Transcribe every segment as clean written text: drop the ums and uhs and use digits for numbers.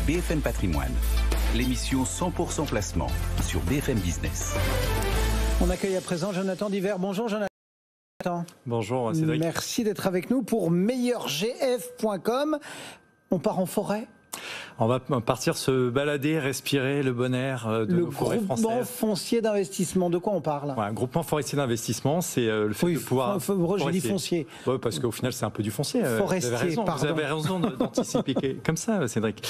BFM Patrimoine, l'émission 100% placement sur BFM Business. On accueille à présent Jonathan Diver. Bonjour Jonathan. Bonjour Cédric. Merci d'être avec nous pour meilleurgf.com. On part en forêt. On va partir se balader, respirer le bon air de nos forêts françaises. Le groupement foncier d'investissement, de quoi on parle? Ouais, un groupement forestier d'investissement, c'est le fait de pouvoir... J'ai dit foncier. Ouais, parce qu'au final, c'est un peu du foncier. Forestier, vous avez raison d'anticiper comme ça, Cédric.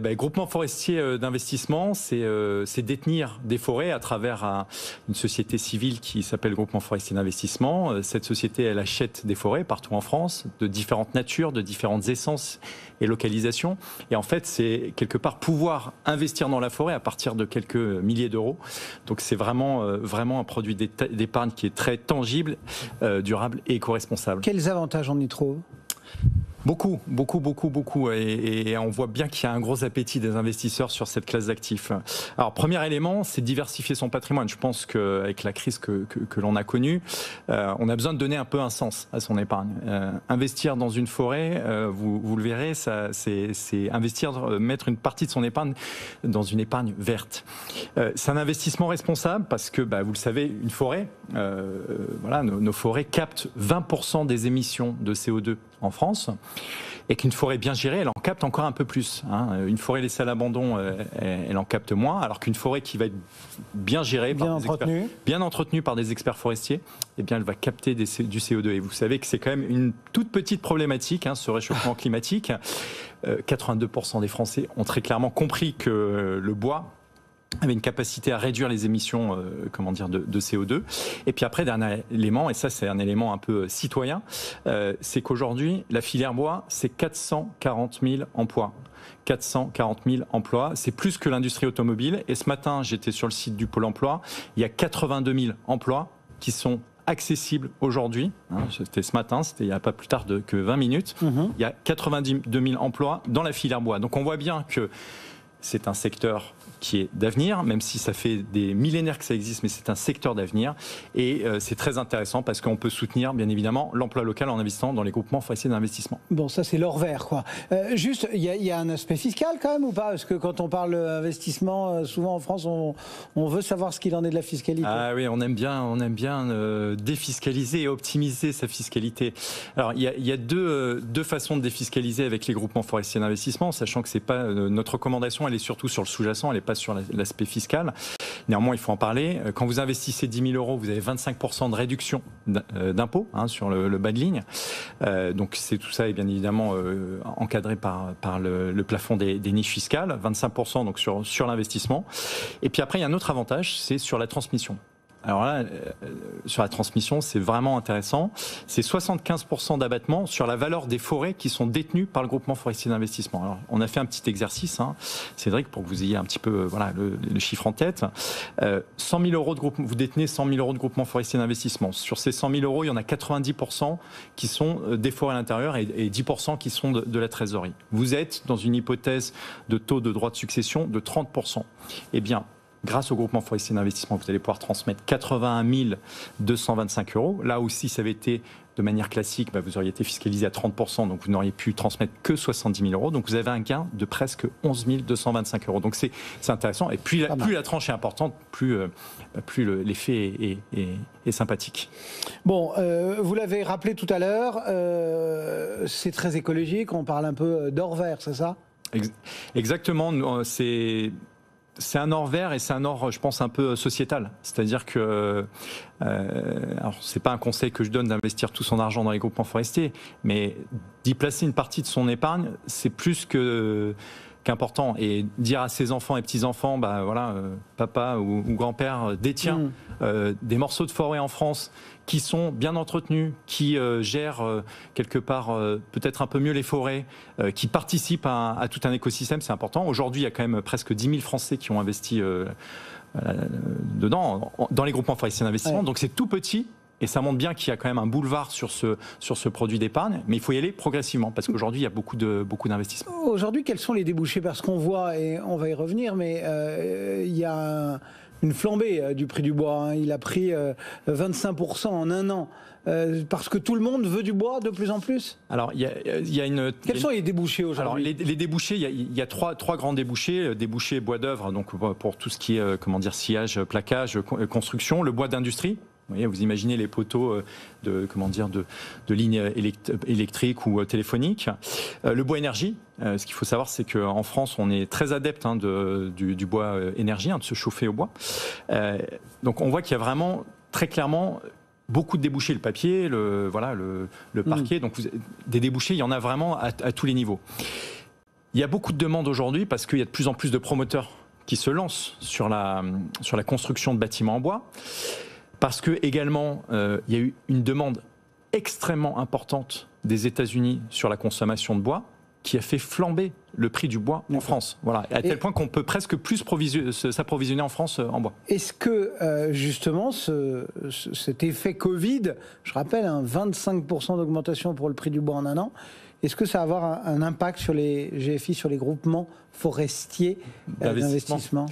Groupement forestier d'investissement, c'est détenir des forêts à travers une société civile qui s'appelle Groupement forestier d'investissement. Cette société, elle achète des forêts partout en France, de différentes natures, de différentes essences et localisations. Et en fait, c'est quelque part pouvoir investir dans la forêt à partir de quelques milliers d'euros. Donc c'est vraiment un produit d'épargne qui est très tangible, durable et éco-responsable. Quels avantages on y trouve ? Beaucoup. Et on voit bien qu'il y a un gros appétit des investisseurs sur cette classe d'actifs. Alors, premier élément, c'est diversifier son patrimoine. Je pense qu'avec la crise que l'on a connue, on a besoin de donner un peu un sens à son épargne. Investir dans une forêt, vous le verrez, c'est investir, mettre une partie de son épargne dans une épargne verte. C'est un investissement responsable parce que, vous le savez, une forêt, nos forêts captent 20% des émissions de CO2 en France, et qu'une forêt bien gérée, elle en capte encore un peu plus. Une forêt laissée à l'abandon, elle en capte moins, alors qu'une forêt qui va être bien gérée, bien entretenue par des experts forestiers, eh bien, elle va capter du CO2. Et vous savez que c'est quand même une toute petite problématique, ce réchauffement climatique. 82% des Français ont très clairement compris que le bois avait une capacité à réduire les émissions de CO2. Et puis après, dernier élément, et ça c'est un élément un peu citoyen, c'est qu'aujourd'hui, la filière bois, c'est 440 000 emplois. 440 000 emplois, c'est plus que l'industrie automobile. Et ce matin, j'étais sur le site du Pôle emploi, il y a 82 000 emplois qui sont accessibles aujourd'hui. C'était ce matin, c'était il n'y a pas plus tard que 20 minutes. Il y a 82 000 emplois dans la filière bois. Donc on voit bien que c'est un secteur qui est d'avenir, même si ça fait des millénaires que ça existe, mais c'est un secteur d'avenir. Et c'est très intéressant parce qu'on peut soutenir, bien évidemment, l'emploi local en investissant dans les groupements forestiers d'investissement. Bon, ça c'est l'or vert, quoi. Juste, il y a un aspect fiscal quand même ou pas? Parce que quand on parle investissement, souvent en France, on veut savoir ce qu'il en est de la fiscalité. Ah oui, on aime bien défiscaliser et optimiser sa fiscalité. Alors, il y a deux façons de défiscaliser avec les groupements forestiers d'investissement, sachant que c'est pas notre recommandation, elle est surtout sur le sous-jacent, elle n'est pas sur l'aspect fiscal. Néanmoins, il faut en parler. Quand vous investissez 10 000 euros, vous avez 25% de réduction d'impôt sur le bas de ligne. Donc, tout ça est bien évidemment encadré par le plafond des niches fiscales, 25% donc sur l'investissement. Et puis après, il y a un autre avantage, c'est sur la transmission. Alors là, sur la transmission, c'est vraiment intéressant. C'est 75% d'abattement sur la valeur des forêts qui sont détenues par le groupement forestier d'investissement. Alors, on a fait un petit exercice, Cédric, pour que vous ayez un petit peu le chiffre en tête. 100 000 euros de groupe, vous détenez 100 000 euros de groupement forestier d'investissement. Sur ces 100 000 euros, il y en a 90% qui sont des forêts à l'intérieur et 10% qui sont de la trésorerie. Vous êtes dans une hypothèse de taux de droit de succession de 30%. Eh bien, grâce au groupement forestier d'investissement, vous allez pouvoir transmettre 81 225 euros. Là aussi, ça avait été de manière classique, vous auriez été fiscalisé à 30%, donc vous n'auriez pu transmettre que 70 000 euros. Donc vous avez un gain de presque 11 225 euros. Donc c'est intéressant. Et plus la tranche est importante, plus l'effet est sympathique. Bon, vous l'avez rappelé tout à l'heure, c'est très écologique. On parle un peu d'or vert, c'est ça? Exactement. C'est un or vert et c'est un or, je pense, un peu sociétal. C'est-à-dire que, alors c'est pas un conseil que je donne d'investir tout son argent dans les groupements forestiers, mais d'y placer une partie de son épargne, c'est plus qu'important. Et dire à ses enfants et petits-enfants, papa ou grand-père détient des morceaux de forêt en France qui sont bien entretenus, qui gèrent quelque part peut-être un peu mieux les forêts, qui participent à tout un écosystème, c'est important. Aujourd'hui, il y a quand même presque 10 000 Français qui ont investi dans les groupements forestiers d'investissement. Ouais. Donc c'est tout petit. Et ça montre bien qu'il y a quand même un boulevard sur ce produit d'épargne, mais il faut y aller progressivement, parce qu'aujourd'hui, il y a beaucoup d'investissements. Aujourd'hui, quels sont les débouchés? Parce qu'on voit, et on va y revenir, mais il y a une flambée du prix du bois. Hein. Il a pris 25% en un an. Parce que tout le monde veut du bois de plus en plus. Alors, Quels sont les débouchés aujourd'hui? Alors, les débouchés, il y a trois grands débouchés. Débouchés bois d'œuvre, donc pour tout ce qui est sciage, plaquage, construction. Le bois d'industrie. Vous imaginez les poteaux de lignes électriques ou téléphoniques. Le bois énergie. Ce qu'il faut savoir, c'est qu'en France, on est très adepte du bois énergie, de se chauffer au bois. Donc, on voit qu'il y a vraiment très clairement beaucoup de débouchés, le papier, le parquet. Donc, des débouchés, il y en a vraiment à tous les niveaux. Il y a beaucoup de demandes aujourd'hui parce qu'il y a de plus en plus de promoteurs qui se lancent sur la construction de bâtiments en bois. Parce que également, il y a eu une demande extrêmement importante des États-Unis sur la consommation de bois, qui a fait flamber le prix du bois en France. Voilà, à tel point qu'on peut presque plus s'approvisionner en France en bois. Est-ce que justement cet effet Covid, je rappelle, 25% d'augmentation pour le prix du bois en un an, est-ce que ça va avoir un impact sur les GFI, sur les groupements forestiers d'investissement?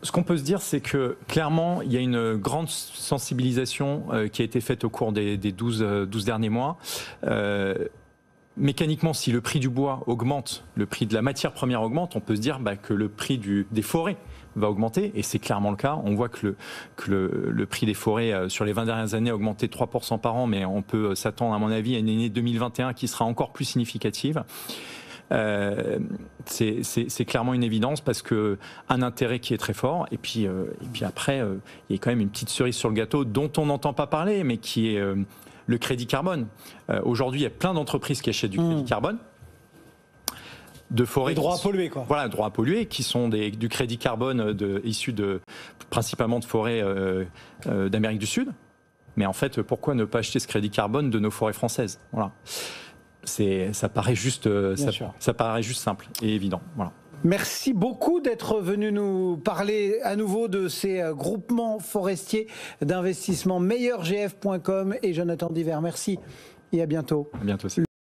Ce qu'on peut se dire, c'est que clairement, il y a une grande sensibilisation qui a été faite au cours des 12 derniers mois. Mécaniquement, si le prix du bois augmente, le prix de la matière première augmente, on peut se dire que le prix des forêts va augmenter, et c'est clairement le cas. On voit que le prix des forêts sur les 20 dernières années a augmenté de 3% par an, mais on peut s'attendre, à mon avis, à une année 2021 qui sera encore plus significative. C'est clairement une évidence parce que un intérêt qui est très fort, et puis après il y a quand même une petite cerise sur le gâteau dont on n'entend pas parler, mais qui est le crédit carbone. Aujourd'hui, il y a plein d'entreprises qui achètent du crédit carbone, de forêts, les droits à polluer, quoi. Voilà, droits à polluer, qui sont du crédit carbone issu principalement de forêts d'Amérique du Sud. Mais en fait, pourquoi ne pas acheter ce crédit carbone de nos forêts françaises? Voilà. Ça paraît juste simple et évident. Voilà. Merci beaucoup d'être venu nous parler à nouveau de ces groupements forestiers d'investissement meilleurgf.com et Jonathan Diver. Merci et à bientôt. À bientôt aussi.